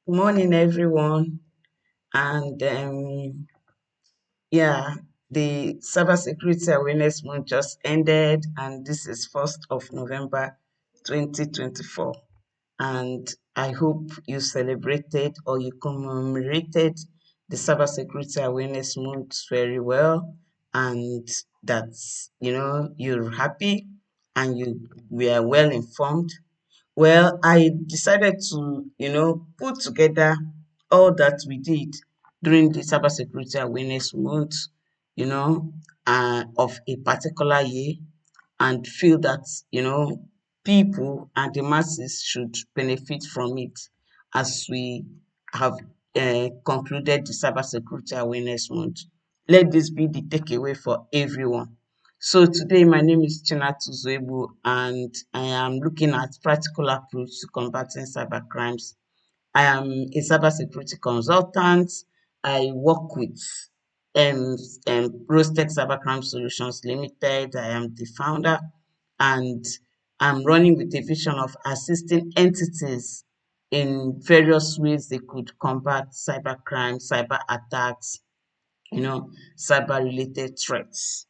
Good morning, everyone. And yeah, the Cybersecurity Awareness Month just ended, and this is 1st of November 2024. And I hope you celebrated or you commemorated the Cybersecurity Awareness Month very well, and that you're happy and you were well informed. Well, I decided to, put together all that we did during the Cybersecurity Awareness Month, of a particular year, and feel that, people and the masses should benefit from it as we have concluded the Cybersecurity Awareness Month. Let this be the takeaway for everyone. So today my name is Chinatu Zoebu and I am looking at practical approach to combating cybercrimes. I am a cybersecurity consultant. I work with um, Rostec Cybercrime Solutions Limited. I am the founder and I'm running with a vision of assisting entities in various ways they could combat cybercrime, cyber attacks, cyber related threats.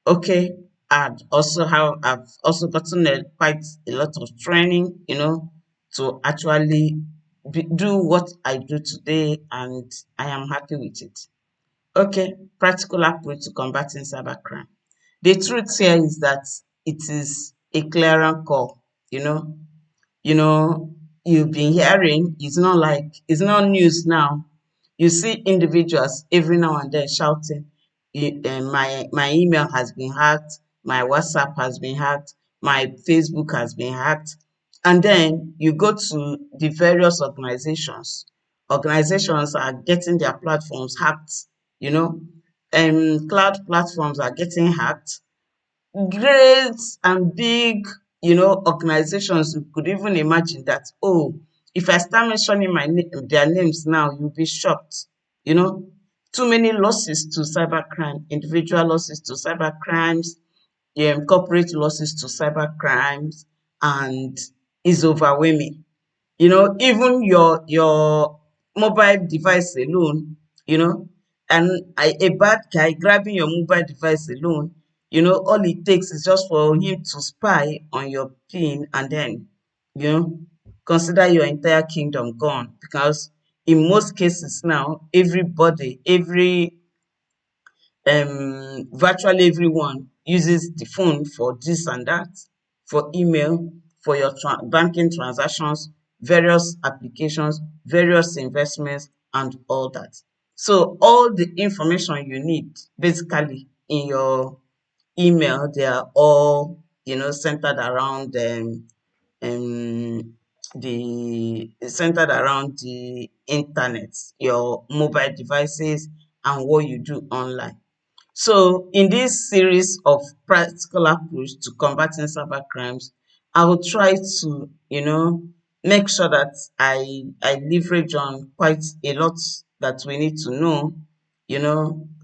Okay, I've also gotten quite a lot of training, to actually do what I do today, and I am happy with it. Okay, practical approach to combating cybercrime. The truth here is that it is a clearer call, you know, you've been hearing, it's not news now. You see individuals every now and then shouting, my email has been hacked, my WhatsApp has been hacked, my Facebook has been hacked. And then you go to the various organizations. Organizations are getting their platforms hacked, you know, cloud platforms are getting hacked. Great and big, organizations, you could even imagine that, oh, if I start mentioning their names now, you'll be shocked. You know, too many losses to cybercrime, individual losses to cybercrimes, corporate losses to cybercrimes, and is overwhelming. Even your mobile device alone, you know and a bad guy grabbing your mobile device alone, all it takes is just for him to spy on your pin, and then you know consider your entire kingdom gone, because in most cases now, virtually everyone uses the phone for this and that, for email, for your banking transactions, various applications, various investments, and all that. So all the information you need basically in your email, they are all centered around um the internet, your mobile devices, and what you do online. So in this series of practical approach to combating cyber crimes, I will try to, make sure that I leverage on quite a lot that we need to know,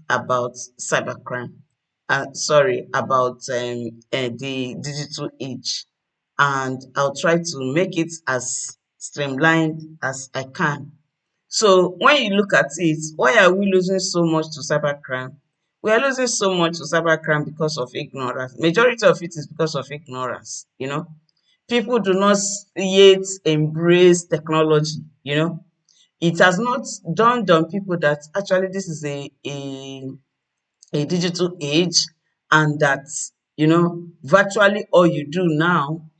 about cybercrime. Sorry, about the digital age, and I'll try to make it as streamlined as I can. So when you look at it, why are we losing so much to cybercrime? We are losing so much to cybercrime because of ignorance. Majority of it is because of ignorance. People do not yet embrace technology. It has not dawned on people that actually this is a digital age, and that virtually all you do now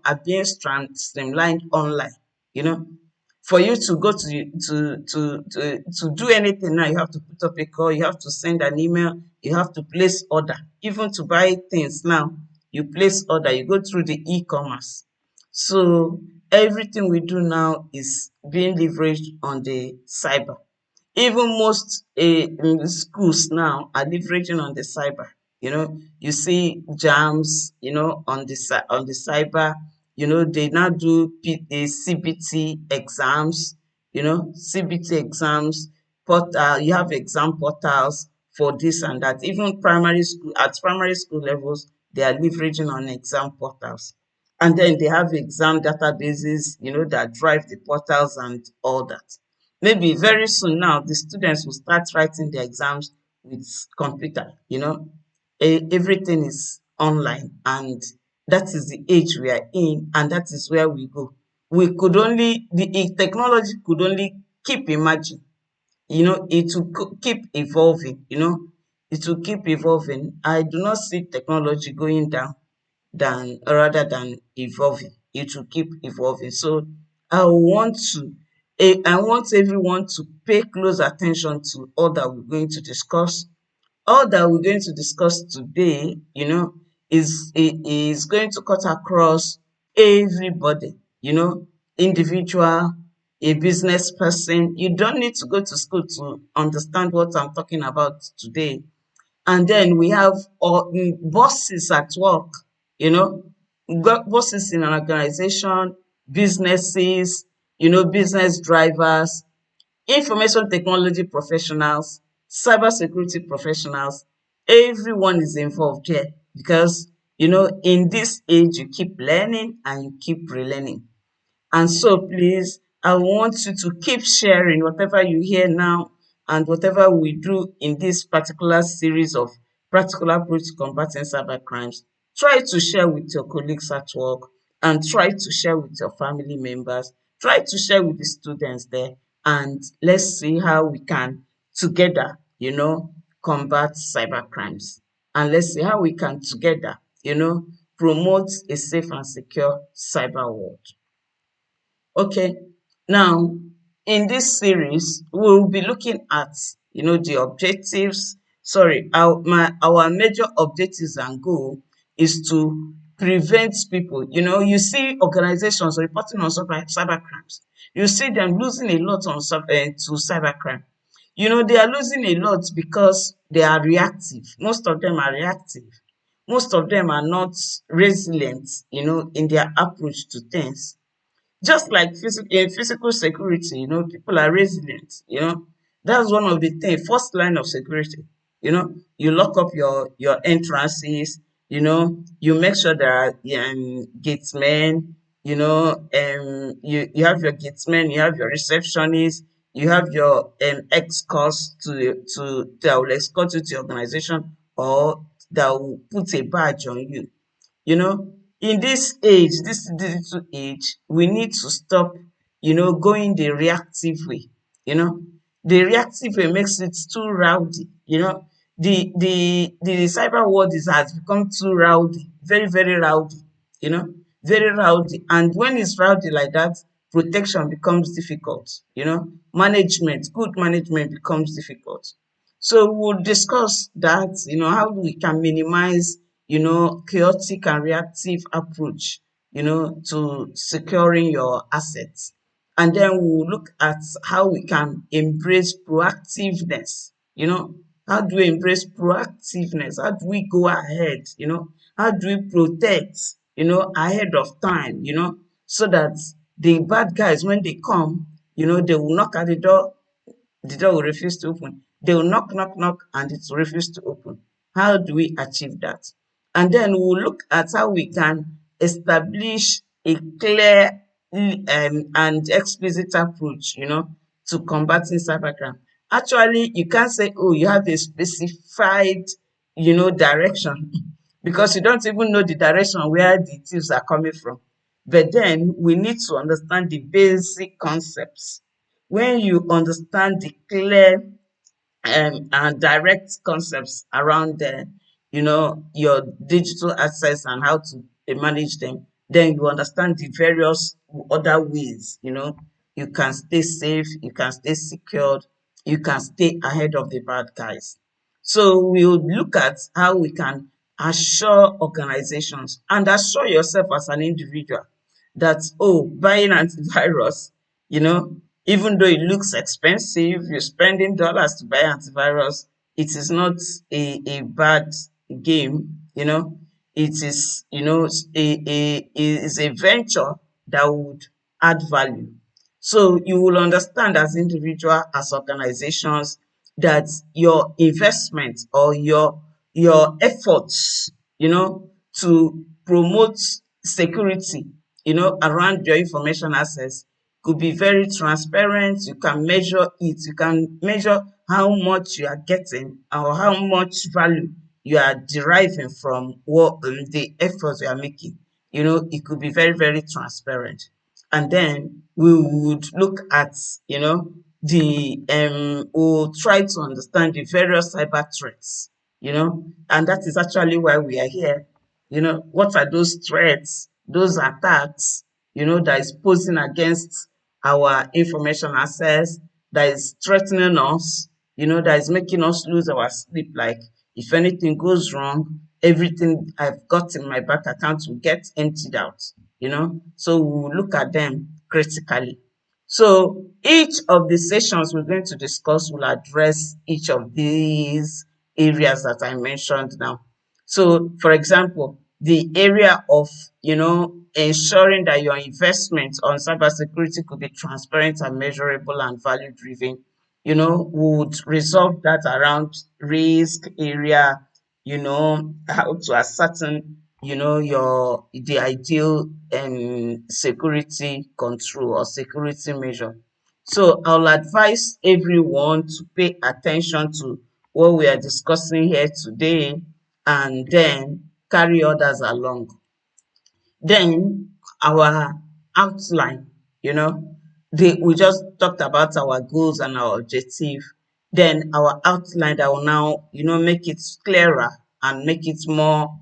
are being streamlined online. you know for you to go to do anything now, you have to put up a call, you have to send an email, you have to place order. Even to buy things now, you place order, you go through the e-commerce. So everything we do now is being leveraged on the cyber. Even most schools now are leveraging on the cyber. You see jams, on the cyber. They now do CBT exams. CBT exams. You have exam portals for this and that. Even primary school, at primary school levels, they are leveraging on exam portals. And then they have exam databases, that drive the portals and all that. Maybe very soon now, the students will start writing their exams with computer. Everything is online, and that is the age we are in, and that is where we go. We could only the technology could only keep imagine. It will keep evolving. It will keep evolving. I do not see technology going down than rather than evolving. It will keep evolving. So I want everyone to pay close attention to all that we're going to discuss. All that we're going to discuss today, is going to cut across everybody, individual, a business person. You don't need to go to school to understand what I'm talking about today. And then we have bosses at work, you know, bosses in an organization, businesses, business drivers, information technology professionals, cybersecurity professionals. Everyone is involved here because, in this age, you keep learning and you keep relearning. And so please, I want you to keep sharing whatever you hear now and whatever we do in this particular series of practical approach to combating cyber crimes. Try to share with your colleagues at work and try to share with your family members. Try to share with the students there, and let's see how we can together, combat cyber crimes. And let's see how we can together, promote a safe and secure cyber world. Okay, now in this series, we'll be looking at the objectives. Sorry, our major objectives and goal is to prevent people. You see organizations reporting on cyber crimes. You see them losing a lot to cyber crime. They are losing a lot because they are reactive. Most of them are reactive. Most of them are not resilient, in their approach to things. Just like physical security, people are resilient. That's one of the things, first line of security. You lock up your entrances. You make sure there are gatesmen. You have your gatesmen, you have your receptionists, you have your escorts that will escort you to your organization, or that will put a badge on you. you know in this digital age, we need to stop going the reactive way. The reactive way makes it too rowdy. The cyber world has become too rowdy, very very rowdy. you know very rowdy, and when it's rowdy like that, protection becomes difficult. Good management becomes difficult. So we'll discuss that, how we can minimize, chaotic and reactive approach, to securing your assets. And then we'll look at how we can embrace proactiveness. How do we embrace proactiveness? How do we go ahead? How do we protect, ahead of time, so that the bad guys, when they come, they will knock at the door will refuse to open. They will knock, knock, knock, and it will refuse to open. How do we achieve that? And then we'll look at how we can establish a clear and explicit approach, to combating cybercrime. Actually, you can't say, oh, you have a specified, direction, because you don't even know the direction where the thieves are coming from. But then we need to understand the basic concepts. When you understand the clear and direct concepts around your digital access and how to manage them, then you understand the various other ways. You can stay safe, you can stay secured, you can stay ahead of the bad guys. So we'll look at how we can assure organizations and assure yourself as an individual that, oh, buying antivirus, you know even though it looks expensive, you're spending dollars to buy antivirus, it is not a bad game. It is, is a venture that would add value. So you will understand as individual, as organizations, that your investment or your efforts, to promote security, around your information access could be very transparent. You can measure it. You can measure how much you are getting or how much value you are deriving from what the efforts you are making. It could be very, very transparent. And then we would look at, we'll try to understand the various cyber threats, and that is actually why we are here. What are those threats, those attacks, that is posing against our information access, that is threatening us, that is making us lose our sleep. Like, if anything goes wrong, everything I've got in my bank account will get emptied out, So we'll look at them critically. So each of the sessions we're going to discuss will address each of these areas that I mentioned now. So, for example, the area of, ensuring that your investment on cybersecurity could be transparent and measurable and value driven, would resolve that around risk area, how to ascertain, the ideal security control or security measure. So I'll advise everyone to pay attention to what we are discussing here today and then carry others along. Then our outline, we just talked about our goals and our objective. Then our outline that will now, make it clearer and make it more,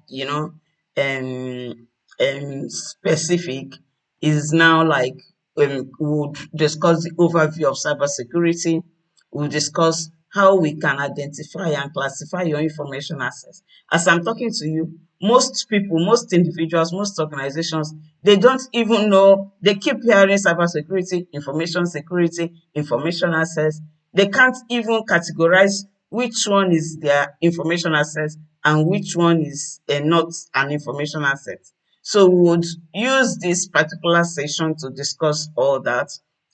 specific is now like we'll discuss the overview of cybersecurity. We'll discuss how we can identify and classify your information access. As I'm talking to you, most people, most individuals, most organizations, they don't even know. They keep hearing cybersecurity, information security, information access. They can't even categorize which one is their information access and which one is not an information asset. So we would use this particular session to discuss all that,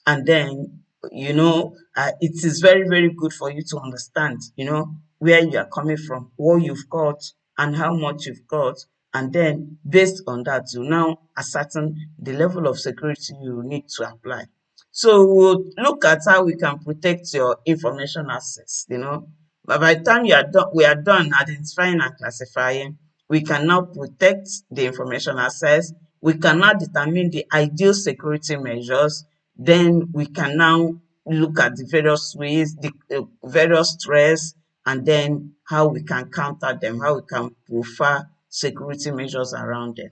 and then it is very, very good for you to understand, where you are coming from, what you've got, and how much you've got. And then based on that, you now ascertain the level of security you need to apply. So we'll look at how we can protect your information access, But by the time we are done identifying and classifying, we can now protect the information access. We can now determine the ideal security measures. Then we can now look at the various ways, the various threats, and then how we can counter them, how we can prefer security measures around them.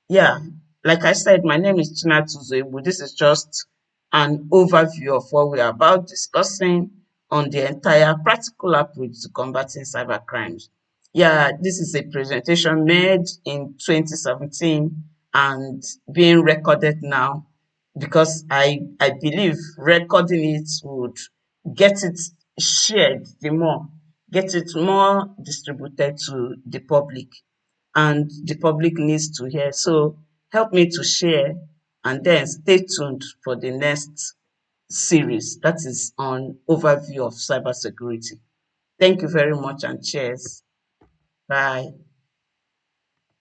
Yeah, like I said, my name is Chinatuzo. This is just an overview of what we are about discussing on the entire practical approach to combating cyber crimes. Yeah, this is a presentation made in 2017 and being recorded now because I believe recording it would get it shared the more, get it more distributed to the public, and the public needs to hear. So help me to share and then stay tuned for the next series that is on overview of cybersecurity. Thank you very much and cheers. Bye.